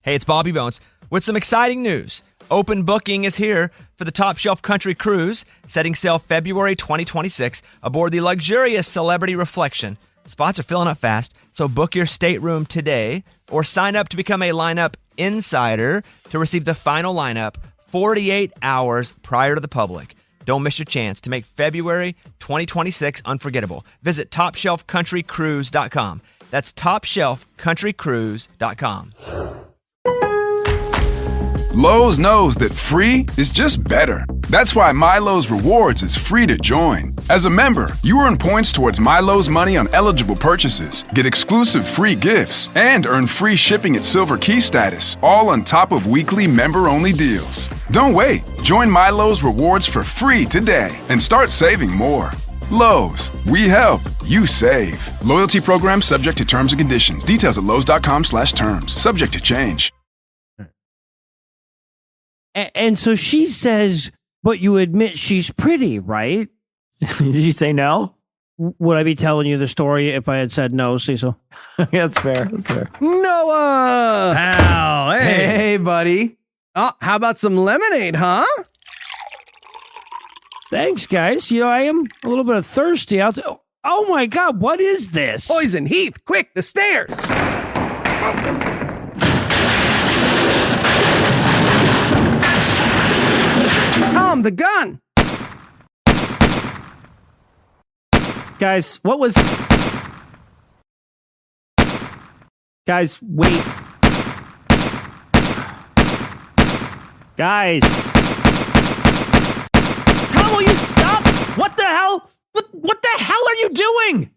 Hey, it's Bobby Bones with some exciting news. Open booking is here for the Top Shelf Country Cruise, setting sail February 2026 aboard the luxurious Celebrity Reflection. Spots are filling up fast, so book your stateroom today or sign up to become a lineup insider to receive the final lineup 48 hours prior to the public. Don't miss your chance to make February 2026 unforgettable. Visit TopShelfCountryCruise.com. That's TopShelfCountryCruise.com. Lowe's knows that free is just better. That's why MyLowe's Rewards is free to join. As a member, you earn points towards MyLowe's money on eligible purchases, get exclusive free gifts, and earn free shipping at Silver Key status, all on top of weekly member-only deals. Don't wait. Join MyLowe's Rewards for free today and start saving more. Lowe's, we help, you save. Loyalty program subject to terms and conditions. Details at lowes.com/terms. Subject to change. And so she says, but you admit she's pretty, right? Did you say no? Would I be telling you the story if I had said no, Cecil? That's fair. That's fair. Noah! Pal, Hey, buddy. Oh, how about some lemonade, huh? Thanks, guys. You know, I am a little bit thirsty out there. Oh, my God. What is this? Poison, Heath, quick, the stairs. Tom, the gun. Guys, what was... Guys, wait. Guys. Tom, will you stop? What the hell? What the hell are you doing?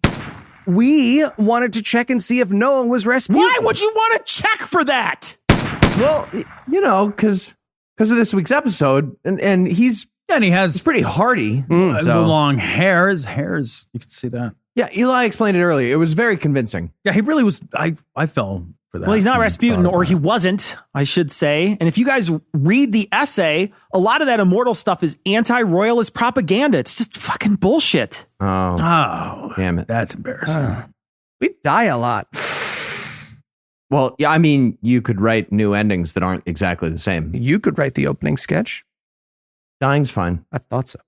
We wanted to check and see if Noah was Rasputin. Why would you want to check for that? Well, you know, because of this week's episode, and he's he has pretty hardy. the long hair. His hair is, you can see that. Yeah, Eli explained it earlier. It was very convincing. Yeah, he really was. I fell for that. Well, he's not Rasputin, or he wasn't, I should say. And if you guys read the essay, a lot of that immortal stuff is anti-royalist propaganda. It's just fucking bullshit. Oh, damn it. That's embarrassing. We die a lot. Well, yeah, I mean, you could write new endings that aren't exactly the same. You could write the opening sketch. Dying's fine. I thought so.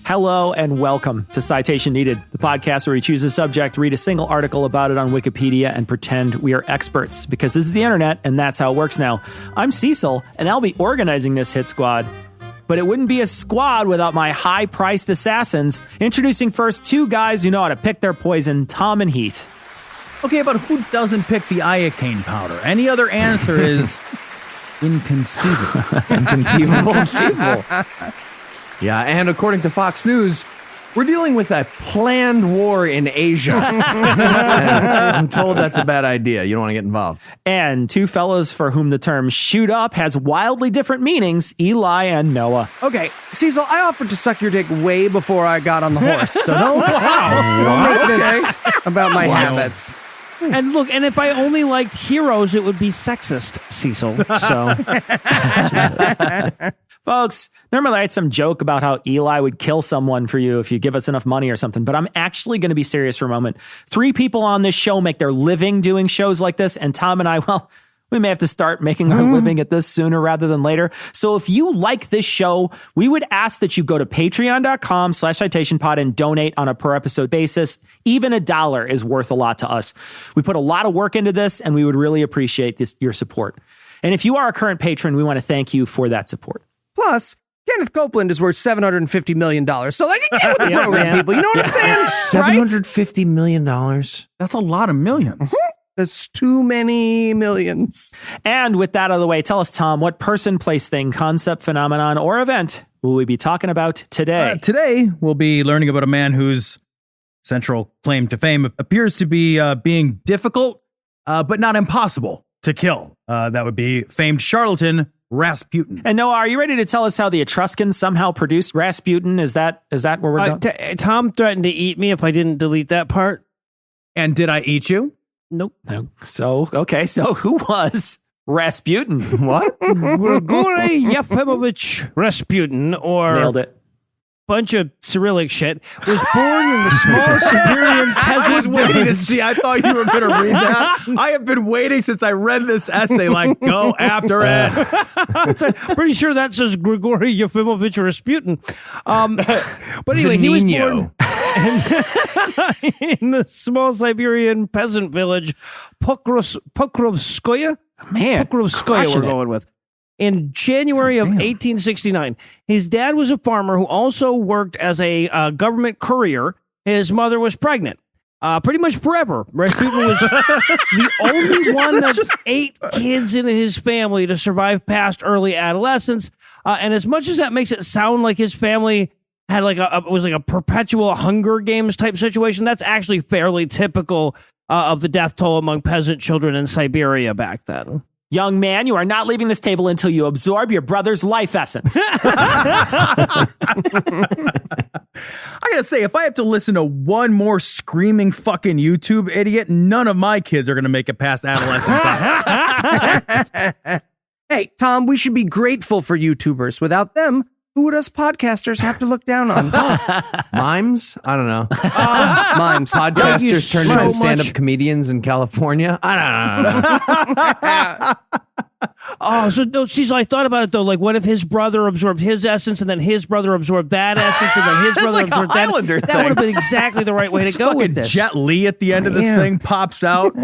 Hello and welcome to Citation Needed, the podcast where we choose a subject, read a single article about it on Wikipedia, and pretend we are experts, because this is the internet and that's how it works now. I'm Cecil, and I'll be organizing this hit squad. But it wouldn't be a squad without my high-priced assassins. Introducing first two guys who know how to pick their poison, Tom and Heath. Okay, but who doesn't pick the iocane powder? Any other answer is inconceivable. Inconceivable. Yeah, and according to Fox News, we're dealing with a planned war in Asia. I'm told that's a bad idea. You don't want to get involved. And two fellas for whom the term shoot up has wildly different meanings, Eli and Noah. Okay, Cecil, I offered to suck your dick way before I got on the horse, so don't make this about my habits. And look, and if I only liked heroes, it would be sexist, Cecil. So, folks, normally I had some joke about how Eli would kill someone for you if you give us enough money or something, but I'm actually going to be serious for a moment. 3 people on this show make their living doing shows like this, and Tom and I, well, we may have to start making our living at this sooner rather than later. So if you like this show, we would ask that you go to patreon.com/citationpod and donate on a per episode basis. Even $1 is worth a lot to us. We put a lot of work into this, and we would really appreciate your support. And if you are a current patron, we want to thank you for that support. Plus, Kenneth Copeland is worth $750 million. So they can get with the program, people. You know what I'm saying? $750 million. That's a lot of millions. There's too many millions. And with that out of the way, tell us, Tom, what person, place, thing, concept, phenomenon, or event will we be talking about today? Today, we'll be learning about a man whose central claim to fame appears to be being difficult, but not impossible to kill. That would be famed charlatan Rasputin. And Noah, are you ready to tell us how the Etruscans somehow produced Rasputin? Is that where we're going? Tom threatened to eat me if I didn't delete that part. And did I eat you? Nope. So who was Rasputin? What? Grigory Yefimovich Rasputin, or Nailed it. bunch of Cyrillic shit, was born in the small Siberian peasant I was waiting to village. see. I thought you were going to read that. I have been waiting since I read this essay. Like, go after it. Pretty sure that says Grigory Yefimovich Rasputin. But anyway, he was born in the small Siberian peasant village, Pokrovskoye. Man, Pokrovskoye crushing we're it. going with. In January of 1869, his dad was a farmer who also worked as a government courier. His mother was pregnant. Pretty much forever. Rasputin was the only one that's 8 kids in his family to survive past early adolescence. And as much as that makes it sound like his family had was like a perpetual Hunger Games type situation, that's actually fairly typical of the death toll among peasant children in Siberia back then. Young man, you are not leaving this table until you absorb your brother's life essence. I gotta say, if I have to listen to one more screaming fucking YouTube idiot, none of my kids are gonna make it past adolescence. Hey, Tom, we should be grateful for YouTubers. Without them, who would us podcasters have to look down on? Mimes? I don't know. Mimes. Podcasters Thank you turned so into stand-up much. comedians in California? I don't know. So no, Cecil, I thought about it though. Like, what if his brother absorbed his essence, and then his brother absorbed that essence, and then his brother like a absorbed that? Highlander That would have been exactly the right way to go with Fucking this. Jet Li at the end of this Yeah. thing pops out.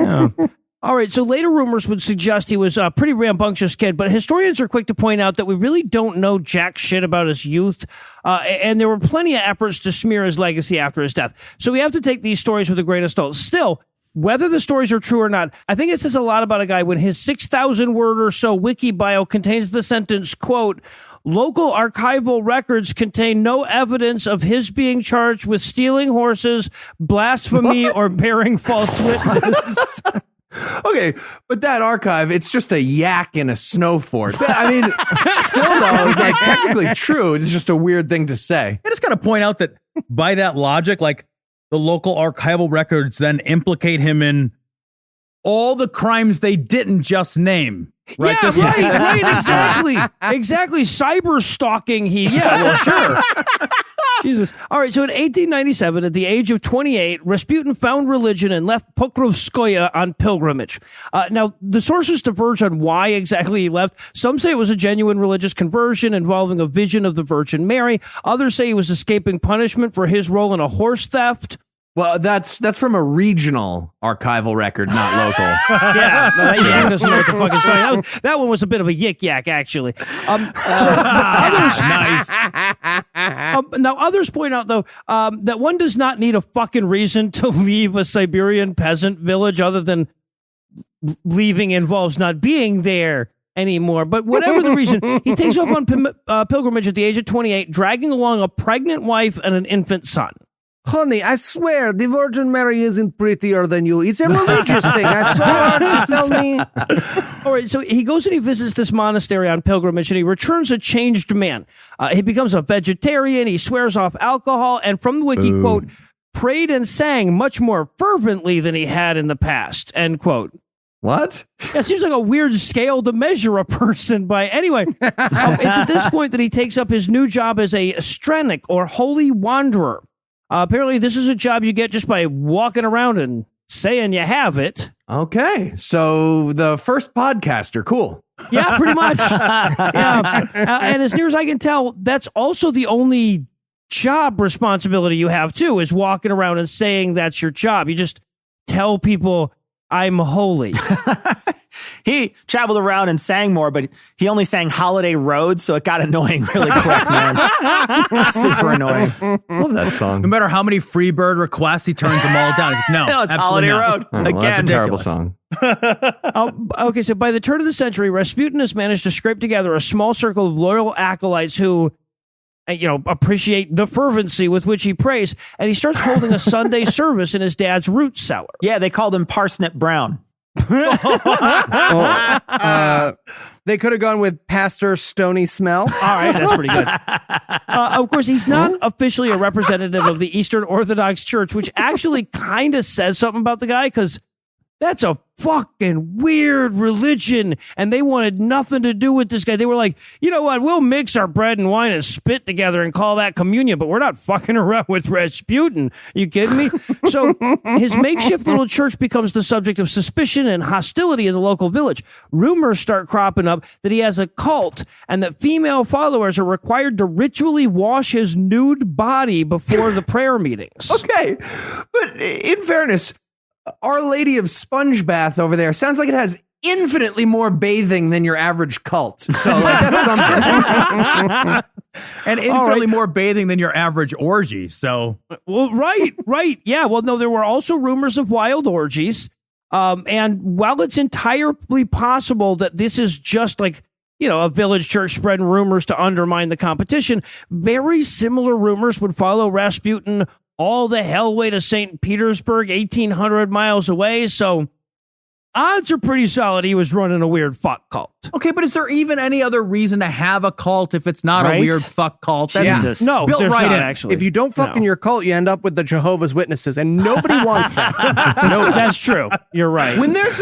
All right, so later rumors would suggest he was a pretty rambunctious kid, but historians are quick to point out that we really don't know jack shit about his youth, and there were plenty of efforts to smear his legacy after his death. So we have to take these stories with a grain of salt. Still, whether the stories are true or not, I think it says a lot about a guy when his 6,000 word or so wiki bio contains the sentence, quote, "Local archival records contain no evidence of his being charged with stealing horses, blasphemy, or bearing false witness." Okay, but that archive, it's just a yak in a snow fort. I mean, still though, like technically true. It's just a weird thing to say. I just gotta point out that by that logic, like the local archival records then implicate him in all the crimes they didn't just name. Right? Yeah, right, exactly. Cyber stalking well, sure. Jesus. All right, so in 1897, at the age of 28, Rasputin found religion and left Pokrovskoye on pilgrimage. Now, the sources diverge on why exactly he left. Some say it was a genuine religious conversion involving a vision of the Virgin Mary. Others say he was escaping punishment for his role in a horse theft. Well, that's from a regional archival record, not local. Yeah, no, he doesn't know what the fuck he's talking. That one was a bit of a yik yak, actually. Nice. Now, others point out, though, that one does not need a fucking reason to leave a Siberian peasant village other than leaving involves not being there anymore. But whatever the reason, he takes off on pilgrimage at the age of 28, dragging along a pregnant wife and an infant son. Honey, I swear, the Virgin Mary isn't prettier than you. It's a religious thing. I saw her tell me. All right, so he goes and he visits this monastery on pilgrimage, and he returns a changed man. He becomes a vegetarian, he swears off alcohol, and from the wiki, quote, prayed and sang much more fervently than he had in the past, end quote. What? Yeah, it seems like a weird scale to measure a person by. Anyway, it's at this point that he takes up his new job as a Strenik, or holy wanderer. Apparently, this is a job you get just by walking around and saying you have it. Okay, so the first podcaster, cool. Yeah, pretty much. Yeah. And as near as I can tell, that's also the only job responsibility you have, too, is walking around and saying that's your job. You just tell people, I'm holy. He traveled around and sang more, but he only sang Holiday Road, so it got annoying really quick, man. Super annoying. Love that song. No matter how many Freebird requests, he turns them all down. He's like, no, No, it's absolutely Holiday not. Road. Oh, well, that's Again, a terrible ridiculous. song. Okay, so by the turn of the century, Rasputin has managed to scrape together a small circle of loyal acolytes who, appreciate the fervency with which he prays, and he starts holding a Sunday service in his dad's root cellar. Yeah, they called him Parsnip Brown. They could have gone with Pastor Stony Smell. All right, that's pretty good. Of course, he's not officially a representative of the Eastern Orthodox Church, which actually kind of says something about the guy, because that's a fucking weird religion, and they wanted nothing to do with this guy. They were like, you know what, we'll mix our bread and wine and spit together and call that communion, but we're not fucking around with Rasputin. Are you kidding me? So his makeshift little church becomes the subject of suspicion and hostility in the local village. Rumors start cropping up that he has a cult and that female followers are required to ritually wash his nude body before the prayer meetings. Okay, but in fairness, Our Lady of Sponge Bath over there sounds like it has infinitely more bathing than your average cult. So like, that's something. And infinitely more bathing than your average orgy. So, well, right. Yeah. Well, no, there were also rumors of wild orgies. And while it's entirely possible that this is just like, you know, a village church spreading rumors to undermine the competition, very similar rumors would follow Rasputin all the hell way to St. Petersburg, 1,800 miles away. So odds are pretty solid he was running a weird fuck cult. okay, but is there even any other reason to have a cult if it's not Right? a weird fuck cult? Jesus. No, built there's right not in. actually. If you don't fuck in your cult, you end up with the Jehovah's Witnesses, and nobody wants that. No, that's true. You're right. When there's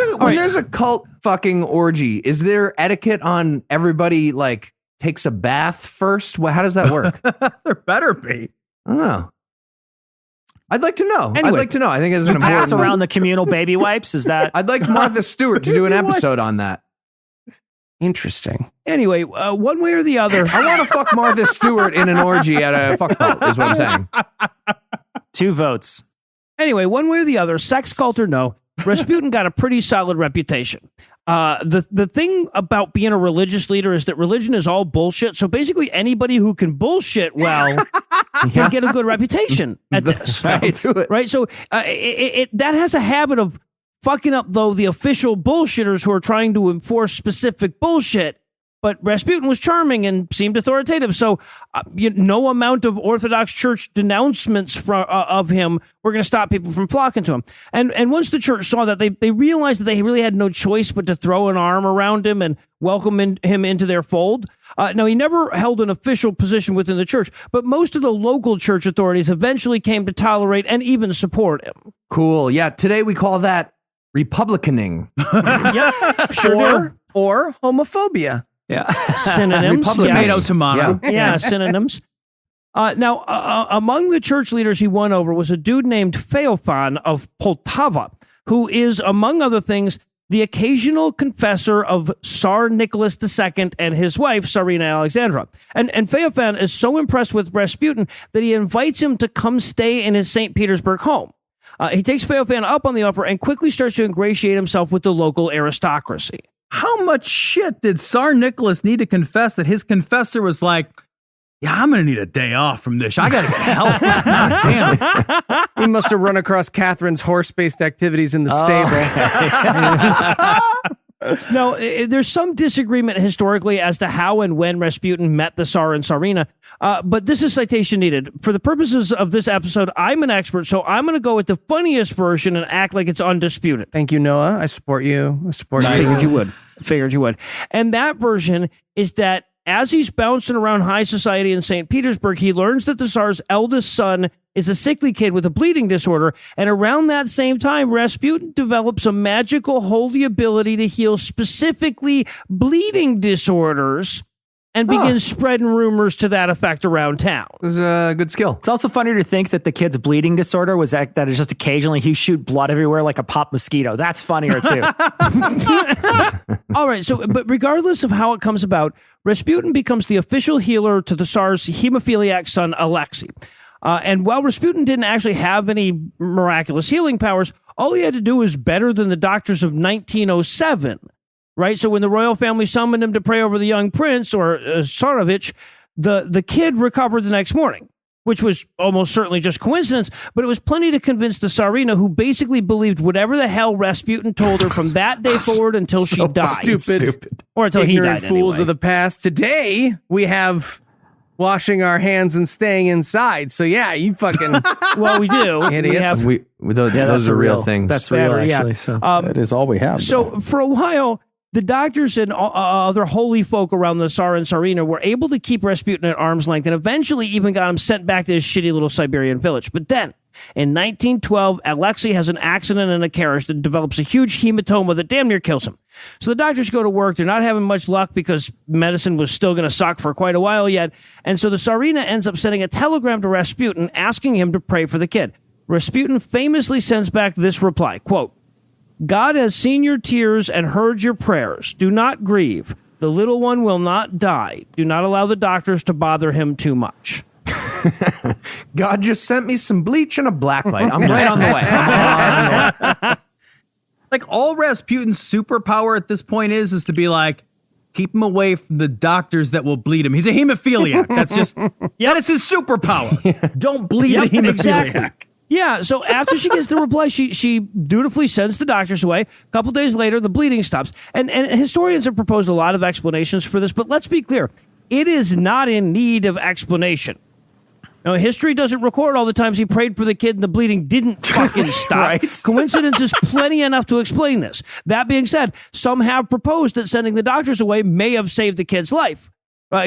a cult fucking orgy, is there etiquette on everybody like takes a bath first? How does that work? There better be. I don't know. I'd like to know. Anyway, I'd like to know. I think it's an Pass important. around the communal baby wipes. Is that? I'd like Martha Stewart to do an episode on that. Interesting. Anyway, one way or the other. I want to fuck Martha Stewart in an orgy at a fuck cult, is what I'm saying. 2 votes. Anyway, one way or the other, sex cult or no, Rasputin got a pretty solid reputation. The thing about being a religious leader is that religion is all bullshit. So basically anybody who can bullshit well can get a good reputation at this. Right? So that has a habit of fucking up, though, the official bullshitters who are trying to enforce specific bullshit. But Rasputin was charming and seemed authoritative. So no amount of Orthodox Church denouncements of him were going to stop people from flocking to him. And once the church saw that, they realized that they really had no choice but to throw an arm around him and welcome him into their fold. Now, he never held an official position within the church, but most of the local church authorities eventually came to tolerate and even support him. Cool. Yeah. Today we call that Republicaning. Yeah, sure do. Or homophobia. Yeah. Synonyms. Tomato, tomato. Yeah, synonyms. Now, among the church leaders he won over was a dude named Feofan of Poltava, who is, among other things, the occasional confessor of Tsar Nicholas II and his wife, Tsarina Alexandra. And Feofan is so impressed with Rasputin that he invites him to come stay in his St. Petersburg home. He takes Feofan up on the offer and quickly starts to ingratiate himself with the local aristocracy. How much shit did Tsar Nicholas need to confess that his confessor was like, yeah, I'm going to need a day off from this. I got to get help. God damn it. He must have run across Catherine's horse-based activities in the stable. Now, there's some disagreement historically as to how and when Rasputin met the Tsar and Tsarina, but this is citation needed. For the purposes of this episode, I'm an expert, so I'm going to go with the funniest version and act like it's undisputed. Thank you, Noah. I support you. I support you. Figured you would. And that version is that as he's bouncing around high society in St. Petersburg, he learns that the Tsar's eldest son is a sickly kid with a bleeding disorder. And around that same time, Rasputin develops a magical holy ability to heal specifically bleeding disorders and begins spreading rumors to that effect around town. It was a good skill. It's also funny to think that the kid's bleeding disorder was that is just occasionally he shoot blood everywhere like a pop mosquito. That's funnier too. All right. So, but regardless of how it comes about, Rasputin becomes the official healer to the Tsar's hemophiliac son, Alexei. And while Rasputin didn't actually have any miraculous healing powers, all he had to do was better than the doctors of 1907. Right, so when the royal family summoned him to pray over the young prince, or Tsarevich, the kid recovered the next morning, which was almost certainly just coincidence, but it was plenty to convince the Tsarina, who basically believed whatever the hell Rasputin told her from that day forward until she died. Stupid. Or until he Ignorant died, fools anyway. of the past. Today, we have washing our hands and staying inside. So yeah, you fucking Well, we do. idiots. We have, Those are real things. That's real, Better, yeah. actually. So That is all we have. So for a while, The doctors and other holy folk around the Tsar and Tsarina were able to keep Rasputin at arm's length and eventually even got him sent back to his shitty little Siberian village. But then, in 1912, Alexei has an accident in a carriage that develops a huge hematoma that damn near kills him. So the doctors go to work. They're not having much luck because medicine was still going to suck for quite a while yet. And so the Tsarina ends up sending a telegram to Rasputin asking him to pray for the kid. Rasputin famously sends back this reply, quote, God has seen your tears and heard your prayers. Do not grieve. The little one will not die. Do not allow the doctors to bother him too much. God just sent me some bleach and a black light. I'm right on the way. I'm on the way. Like all Rasputin's superpower at this point is to be like, keep him away from the doctors that will bleed him. He's a hemophiliac. That's just, that is his superpower. Don't bleed the hemophiliac. Exactly. Yeah, so after she gets the reply, she dutifully sends the doctors away. A couple days later, the bleeding stops. And historians have proposed a lot of explanations for this, but let's be clear. It is not in need of explanation. Now, history doesn't record all the times he prayed for the kid and the bleeding didn't fucking stop. Right. Coincidence is plenty enough to explain this. That being said, some have proposed that sending the doctors away may have saved the kid's life.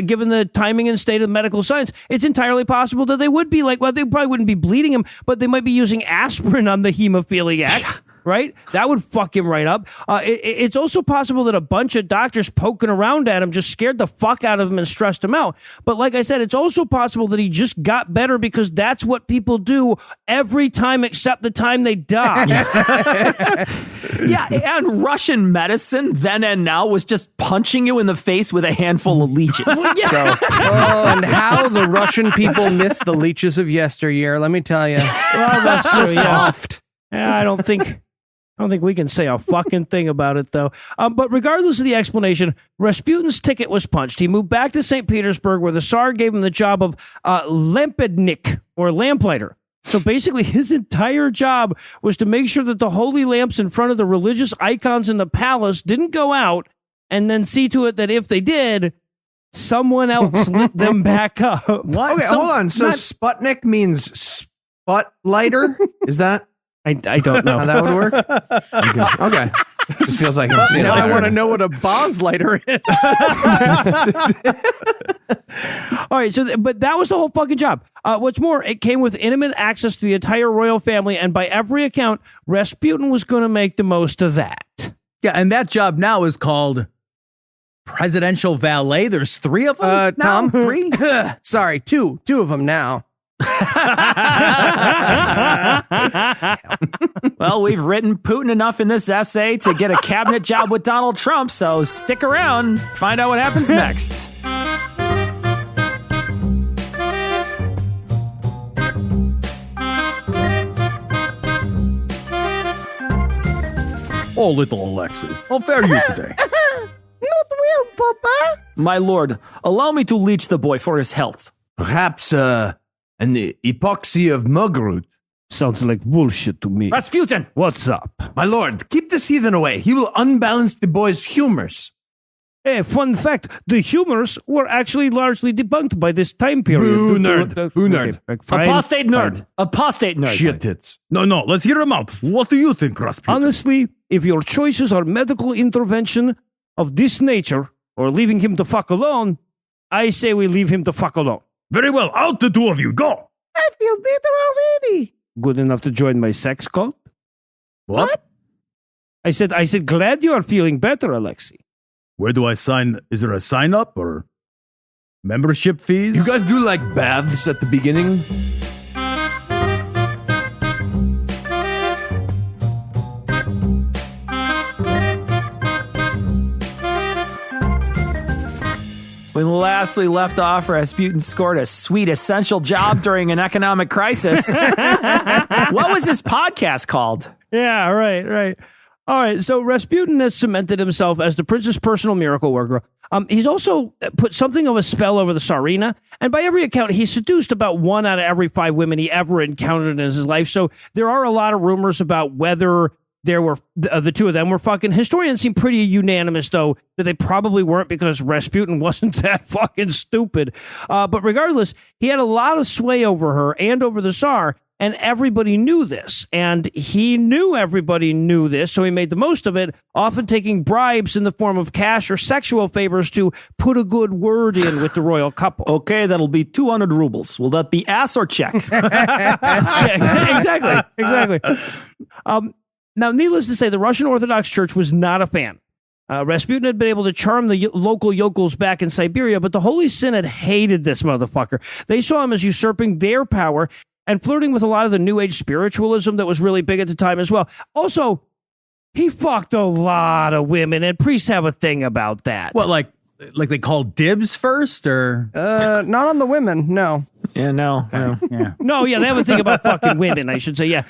Given the timing and state of medical science, it's entirely possible that they would be like, well, they probably wouldn't be bleeding him, but they might be using aspirin on the hemophiliac. Right? That would fuck him right up. It's also possible that a bunch of doctors poking around at him just scared the fuck out of him and stressed him out. But like I said, it's also possible that he just got better because that's what people do every time except the time they die. Yeah, and Russian medicine then and now was just punching you in the face with a handful of leeches. So, And how the Russian people miss the leeches of yesteryear, let me tell you. Well, that's so soft. Yeah, I don't think we can say a fucking thing about it, though. But regardless of the explanation, Rasputin's ticket was punched. He moved back to St. Petersburg, where the Tsar gave him the job of lampadnik, or lamplighter. So basically, his entire job was to make sure that the holy lamps in front of the religious icons in the palace didn't go out, and then see to it that if they did, someone else lit them back up. What? Okay, hold on. So Sputnik means spotlighter? Is that I don't know how that would work? Okay. This feels like I've seen it. Now I later. want to know what a Boslighter is. All right, but that was the whole fucking job. What's more, it came with intimate access to the entire royal family, and by every account, Rasputin was going to make the most of that. Yeah, and that job now is called presidential valet. There's 3 of them now? Tom? 3? Sorry, two of them now. well, we've written Putin enough in this essay to get a cabinet job with Donald Trump, so stick around. Find out what happens next. Oh, little Alexei. How fare you today? Not well, Papa. My lord, allow me to leech the boy for his health. Perhaps an epoxy of mugroot. Sounds like bullshit to me. Rasputin! What's up? My lord, keep this heathen away. He will unbalance the boy's humors. Hey, fun fact, the humors were actually largely debunked by this time period. Boo, nerd. Boo, nerd. Apostate nerd. Apostate nerd. Shit tits. No, let's hear him out. What do you think, Rasputin? Honestly, if your choices are medical intervention of this nature or leaving him to fuck alone, I say we leave him to fuck alone. Very well, out the 2 of you, go! I feel better already. Good enough to join my sex cult? What? I said, glad you are feeling better, Alexei. Where do I sign? Is there a sign up or membership fees? You guys do like baths at the beginning? When last we left off, Rasputin scored a sweet essential job during an economic crisis. What was his podcast called? Yeah, right. All right, so Rasputin has cemented himself as the prince's personal miracle worker. He's also put something of a spell over the Tsarina, and by every account, he seduced about 1 out of every 5 women he ever encountered in his life. So there are a lot of rumors about whether there were the 2 of them were fucking. Historians seem pretty unanimous, though, that they probably weren't because Rasputin wasn't that fucking stupid. But regardless, he had a lot of sway over her and over the Tsar. And everybody knew this, and he knew everybody knew this, so he made the most of it, often taking bribes in the form of cash or sexual favors to put a good word in with the royal couple. Okay, that'll be 200 rubles. Will that be ass or check? Yeah, exactly. Now, needless to say, the Russian Orthodox Church was not a fan. Rasputin had been able to charm the local yokels back in Siberia, but the Holy Synod hated this motherfucker. They saw him as usurping their power and flirting with a lot of the New Age spiritualism that was really big at the time as well. Also, he fucked a lot of women, and priests have a thing about that. What, like they called dibs first, or Not on the women, no. Yeah, no. yeah? No, yeah, they have a thing about fucking women, I should say, yeah.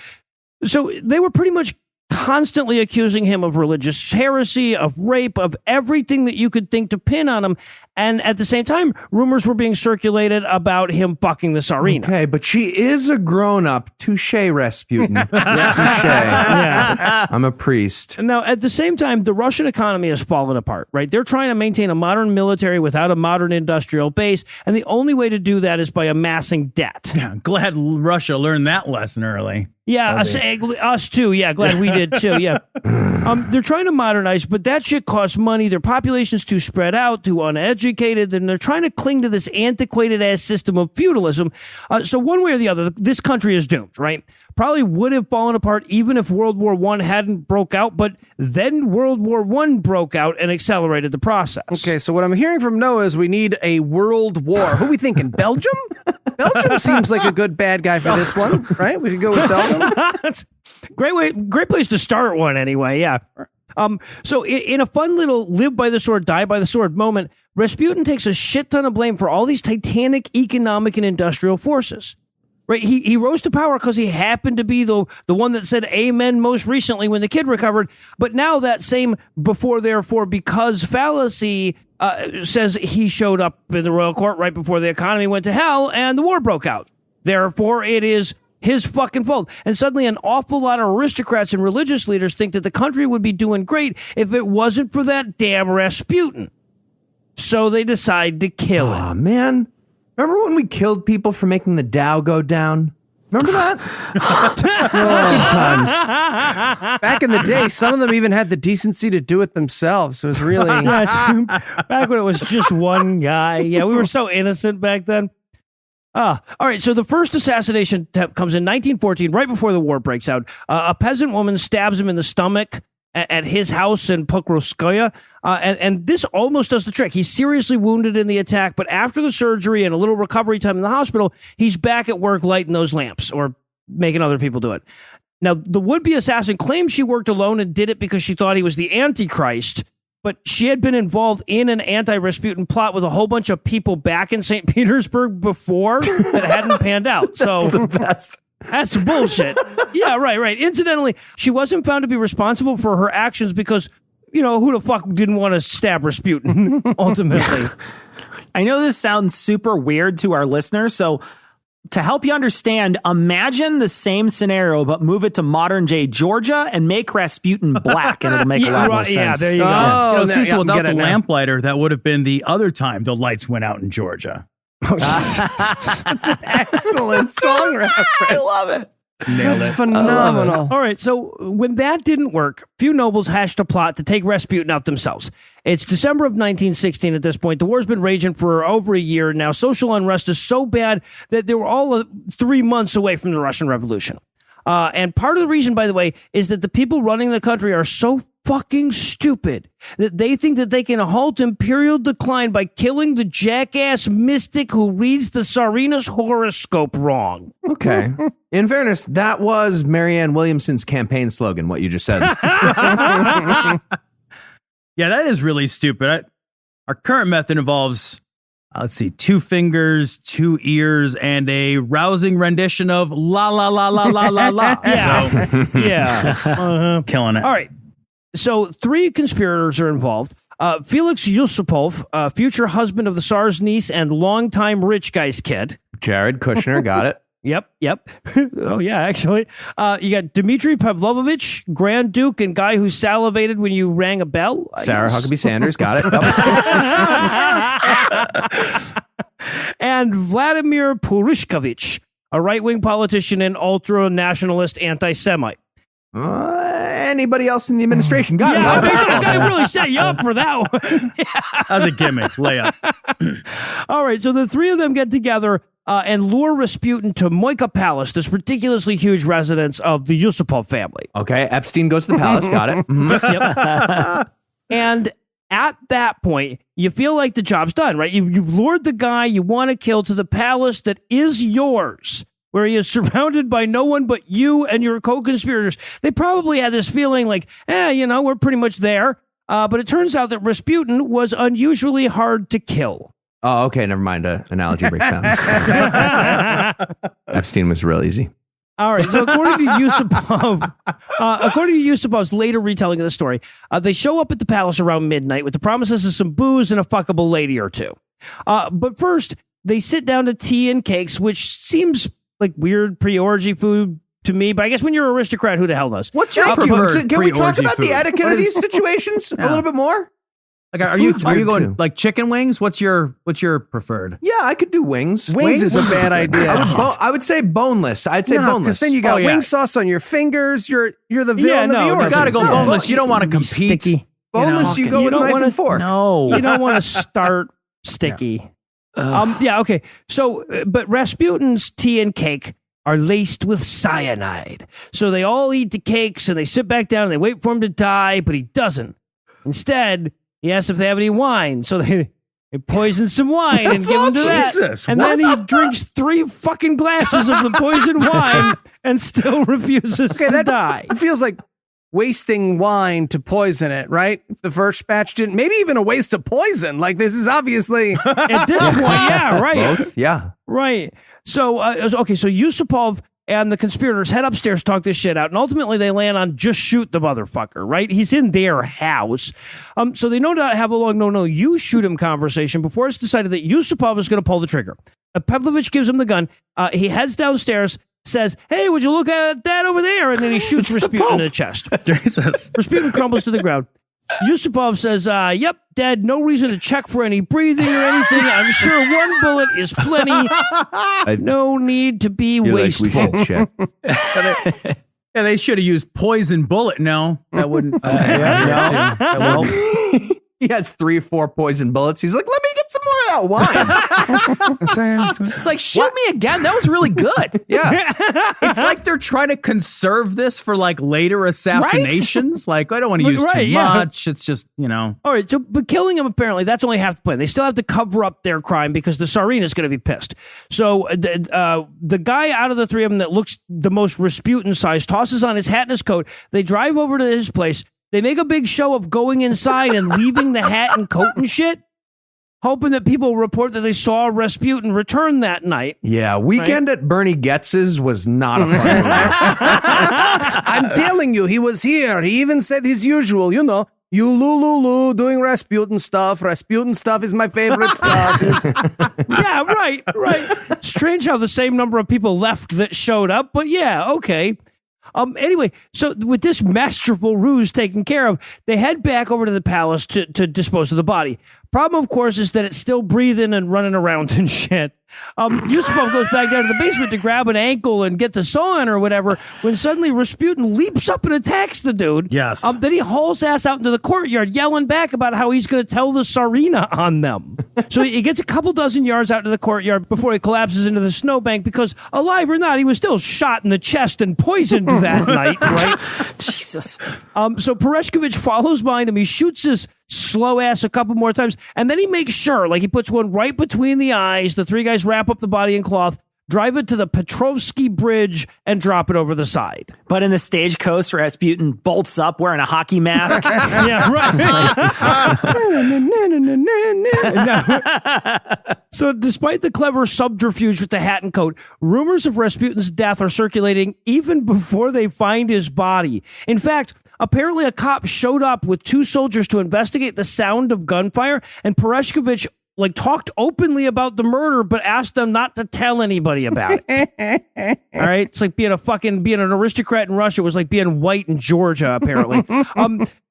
So they were pretty much constantly accusing him of religious heresy, of rape, of everything that you could think to pin on him. And at the same time, rumors were being circulated about him fucking the Tsarina. Okay, but she is a grown-up. Touche, Rasputin. Touche. Yeah. I'm a priest. Now, at the same time, the Russian economy has fallen apart, right? They're trying to maintain a modern military without a modern industrial base, and the only way to do that is by amassing debt. Yeah, glad Russia learned that lesson early. Yeah, us too. Yeah, glad we did too. Yeah. They're trying to modernize, but that shit costs money. Their population's too spread out, too uneducated, and they're trying to cling to this antiquated ass system of feudalism. So one way or the other, this country is doomed, right? Probably would have fallen apart even if World War I hadn't broke out, but then World War I broke out and accelerated the process. Okay, so what I'm hearing from Noah is we need a world war. Who are we thinking? Belgium? Belgium seems like a good bad guy for this one, right? We could go with Belgium. That's great place to start one anyway. Yeah. So in a fun little live by the sword, die by the sword moment, Rasputin takes a shit ton of blame for all these titanic economic and industrial forces. Right, he rose to power because he happened to be the one that said amen most recently when the kid recovered. But now that same before, therefore, because fallacy says he showed up in the royal court right before the economy went to hell and the war broke out. Therefore, it is his fucking fault. And suddenly an awful lot of aristocrats and religious leaders think that the country would be doing great if it wasn't for that damn Rasputin. So they decide to kill him. Oh, man. Remember when we killed people for making the Dow go down? Remember that? Times. Back in the day, some of them even had the decency to do it themselves. So it was really... Back when it was just one guy. Yeah, we were so innocent back then. All right, so the first assassination attempt comes in 1914, right before the war breaks out. A peasant woman stabs him in the stomach at his house in Pokrovskoye, and this almost does the trick. He's seriously wounded in the attack, but after the surgery and a little recovery time in the hospital, he's back at work lighting those lamps or making other people do it. Now, the would-be assassin claimed she worked alone and did it because she thought he was the Antichrist, but she had been involved in an anti-Rasputin plot with a whole bunch of people back in St. Petersburg before that hadn't panned out. So That's the best. That's bullshit. Yeah, right. Incidentally, she wasn't found to be responsible for her actions because, you know, who the fuck didn't want to stab Rasputin, ultimately? I know this sounds super weird to our listeners, so to help you understand, imagine the same scenario, but move it to modern-day Georgia and make Rasputin black, and it'll make a lot more sense. Yeah, there you go. You know, now- Cecil, yeah, without get the it now. lamplighter, that would have been the other time the lights went out in Georgia. Excellent song reference. I love it. Nailed That's it. phenomenal. All right, so when that didn't work, few nobles hatched a plot to take Rasputin out themselves. It's December of 1916 at this point. The war's been raging for over a year now. Social unrest is so bad that they were all 3 months away from the Russian Revolution. And part of the reason, by the way, is that the people running the country are so fucking stupid that they think that they can halt imperial decline by killing the jackass mystic who reads the Tsarina's horoscope wrong. Okay. In fairness, that was Marianne Williamson's campaign slogan, what you just said. Yeah, that is really stupid. Our current method involves, let's see, 2 fingers, 2 ears, and a rousing rendition of la la la la la la la. Yeah. So, Yeah. killing it. All right. So 3 conspirators are involved. Felix Yusupov, future husband of the Tsar's niece and longtime rich guy's kid. Jared Kushner, got it. Yep. Oh, yeah, actually. You got Dmitry Pavlovich, Grand Duke, and guy who salivated when you rang a bell. Sarah Huckabee Sanders, got it. Yep. And Vladimir Purishkovich, a right-wing politician and ultra-nationalist anti-Semite. Anybody else in the administration got it? I gotta really set you up for that one. As a gimmick, layup. All right, so the three of them get together and lure Rasputin to Moika Palace, this ridiculously huge residence of the Yusupov family. Okay, Epstein goes to the palace. Got it. Yep. And at that point, you feel like the job's done, right? You've lured the guy you want to kill to the palace that is yours, where he is surrounded by no one but you and your co-conspirators. They probably had this feeling like, we're pretty much there. But it turns out that Rasputin was unusually hard to kill. Oh, okay. Never mind. Analogy breaks down. Epstein was real easy. All right. So according to Yusupov's later retelling of the story, they show up at the palace around midnight with the promises of some booze and a fuckable lady or two. But first, they sit down to tea and cakes, which seems like weird pre-orgy food to me. But I guess when you're an aristocrat, who the hell knows? What's your Can preferred we talk pre-orgy about food? the etiquette of these situations a little bit more? Like, are you Food's going weird, too. like chicken wings? What's your preferred? Yeah, I could do wings. Wings is a bad idea. I would say boneless. I'd say boneless. Because then you got Oh, yeah. wing sauce on your fingers. You're the villain of the no, order. You got to go No. boneless. You don't want to compete. Sticky. Boneless, you go with don't knife wanna- and fork. No. You don't want to start sticky. Okay. So, but Rasputin's tea and cake are laced with cyanide. So they all eat the cakes and they sit back down and they wait for him to die, but he doesn't. Instead, he asks if they have any wine. So they poison some wine and give him to that. Jesus, And then he drinks 3 fucking glasses of the poisoned wine and still refuses to die. It feels like wasting wine to poison it, right? If the first batch didn't, maybe even a waste of poison. Like, this is obviously At this point, yeah, right. Both? Yeah. Right. So, so Yusupov and the conspirators head upstairs, talk this shit out, and ultimately they land on just shoot the motherfucker, right? He's in their house. So they no doubt have a long no, you shoot him conversation before it's decided that Yusupov is going to pull the trigger. Pavlovich gives him the gun. He heads downstairs, says, "Hey, would you look at that over there?" And then he shoots Rasputin in the chest. Jesus. Rasputin crumbles to the ground. Yusupov says, "Yep, dead. No reason to check for any breathing or anything. I'm sure one bullet is plenty. No need to be wasteful." we should check. Yeah, they should have used poison bullet. No, that wouldn't. He has 3 or 4 poison bullets. He's like, let me get some more of that wine. It's like, shoot me again. That was really good. Yeah. It's like they're trying to conserve this for like later assassinations. Like, I don't want to use too much. It's just, All right, so but killing him, apparently, that's only half the plan. They still have to cover up their crime because the Tsarina is going to be pissed. So the guy out of the three of them that looks the most Rasputin size tosses on his hat and his coat. They drive over to his place. They make a big show of going inside and leaving the hat and coat and shit, hoping that people report that they saw Rasputin return that night. Yeah, weekend at Bernie Getz's was not a fun movie. I'm telling you, he was here. He even said his usual, you doing Rasputin stuff. Rasputin stuff is my favorite stuff. Yeah, right. Strange how the same number of people left that showed up, but yeah, okay. Anyway, so with this masterful ruse taken care of, they head back over to the palace to dispose of the body. Problem, of course, is that it's still breathing and running around and shit. Yusupov goes back down to the basement to grab an ankle and get the saw in or whatever, when suddenly Rasputin leaps up and attacks the dude. Yes. Then he hauls ass out into the courtyard, yelling back about how he's going to tell the Tsarina on them. So he gets a couple dozen yards out to the courtyard before he collapses into the snowbank because, alive or not, he was still shot in the chest and poisoned that night, right? Jesus. So Pereshkovich follows behind him. He shoots his slow ass a couple more times, and then he makes sure, like he puts one right between the eyes. The three guys wrap up the body in cloth, drive it to the Petrovsky Bridge, and drop it over the side. But in the stagecoach, Rasputin bolts up wearing a hockey mask. Yeah, right. So despite the clever subterfuge with the hat and coat, rumors of Rasputin's death are circulating even before they find his body. In fact, apparently a cop showed up with 2 soldiers to investigate the sound of gunfire, and Pereshkovich talked openly about the murder, but asked them not to tell anybody about it. All right. It's like being an aristocrat in Russia was like being white in Georgia, apparently.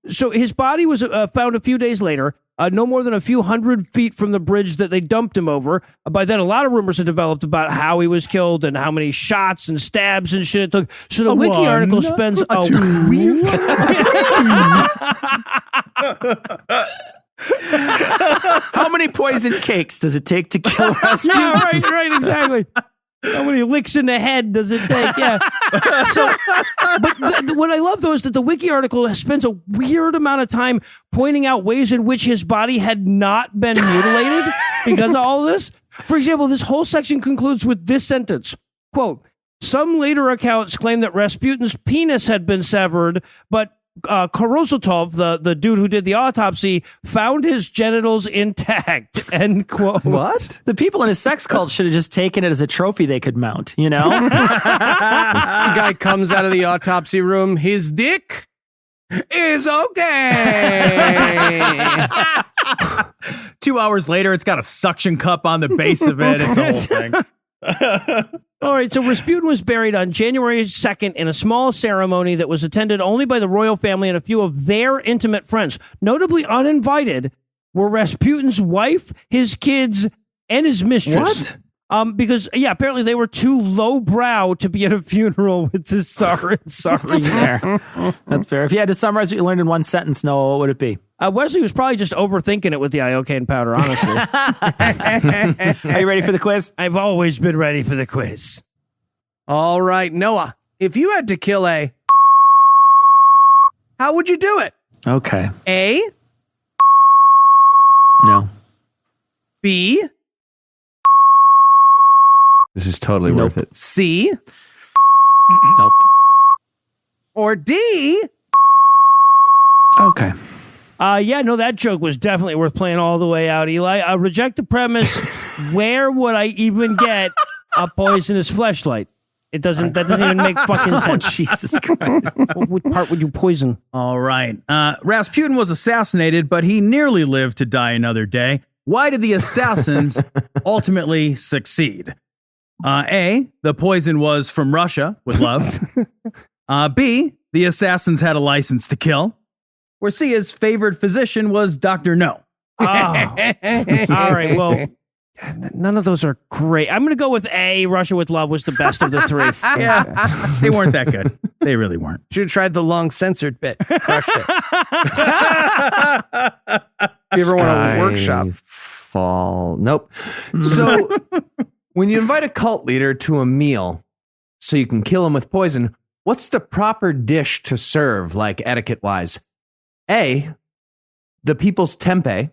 So his body was found a few days later. no more than a few 100 feet from the bridge that they dumped him over. By then, a lot of rumors had developed about how he was killed and how many shots and stabs and shit it took. So the wiki article spends a weird... How many poison cakes does it take to kill Rasputin? Yeah, right, exactly. How many licks in the head does it take? Yeah. But what I love, though, is that the wiki article spends a weird amount of time pointing out ways in which his body had not been mutilated because of all of this. For example, this whole section concludes with this sentence, quote, some later accounts claim that Rasputin's penis had been severed, but Korosotov, the dude who did the autopsy, found his genitals intact, end quote. What? The people in his sex cult should have just taken it as a trophy they could mount, you know? The guy comes out of the autopsy room. His dick is okay. 2 hours later, it's got a suction cup on the base of it. It's a whole thing. All right, so Rasputin was buried on January 2nd in a small ceremony that was attended only by the royal family and a few of their intimate friends. Notably uninvited were Rasputin's wife, his kids, and his mistress. What? Because, apparently they were too lowbrow to be at a funeral with the Tsar and Tsar. That's fair. That's fair. If you had to summarize what you learned in one sentence, Noah, what would it be? Wesley was probably just overthinking it with the iocane powder, honestly. Are you ready for the quiz? I've always been ready for the quiz. All right, Noah, if you had to kill A, how would you do it? Okay. A, No. B, This is totally worth it. C, Nope. or D? Okay. That joke was definitely worth playing all the way out, Eli. I reject the premise. Where would I even get a poisonous fleshlight? That doesn't even make fucking sense. Oh, Jesus Christ. What part would you poison? All right. Rasputin was assassinated, but he nearly lived to die another day. Why did the assassins ultimately succeed? A, the poison was from Russia with love. B, the assassins had a license to kill. Or C, his favored physician was Dr. No. Oh. All right, well, none of those are great. I'm going to go with A, Russia with love was the best of the three. Yeah, they weren't that good. They really weren't. Should have tried the long censored bit. Crushed it. If you ever want to workshop. Fall. Nope. So when you invite a cult leader to a meal so you can kill him with poison, what's the proper dish to serve, like etiquette wise? A, the people's tempeh.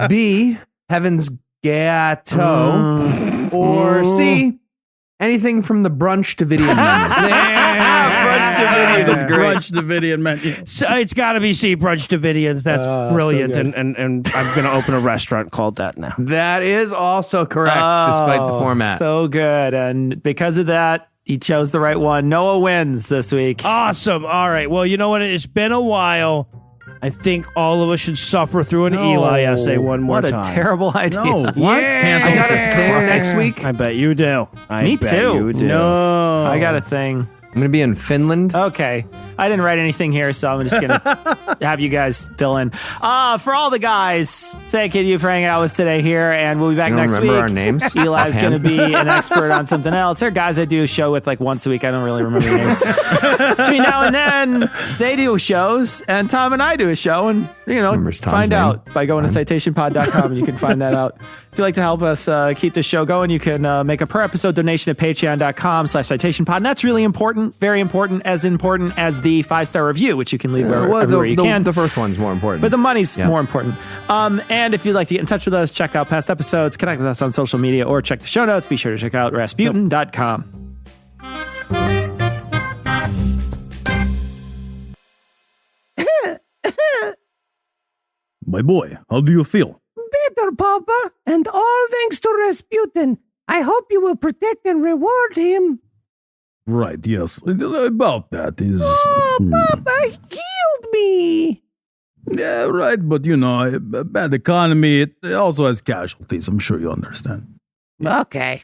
B, heaven's gâteau. Or C, anything from the Brunch Davidian menu. Brunch Davidian is great. Brunch Davidian menu. So it's got to be C, Brunch Davidians. That's brilliant. So and I'm going to open a restaurant called that now. That is also correct, despite the format. So good. And because of that, he chose the right one. Noah wins this week. Awesome. All right. Well, you know what? It's been a while. I think all of us should suffer through an Eli essay one more time. What a terrible idea. No, what? I got a thing next week. I bet you do. Me too. You do. No. I got a thing. I'm going to be in Finland. Okay. I didn't write anything here, so I'm just going to have you guys fill in. For all the guys, thank you for hanging out with us today here, and we'll be back I don't next remember week. our names. Eli's going to be an expert on something else. There are guys I do a show with like once a week. I don't really remember their names. Between now and then, they do shows, and Tom and I do a show, and, Remembers Tom's find name. out by going to citationpod.com, and you can find that out. If you'd like to help us keep this show going, you can make a per episode donation at patreon.com/citationpod. And that's really important, very important as the 5-star review, which you can leave everywhere you can. The first one's more important. But the money's more important. And if you'd like to get in touch with us, check out past episodes, connect with us on social media, or check the show notes, be sure to check out Rasputin.com. My boy, how do you feel? Better, Papa, and all thanks to Rasputin. I hope you will protect and reward him. Right, yes. About that is... Papa killed me. Yeah, right, but a bad economy, it also has casualties. I'm sure you understand. Okay.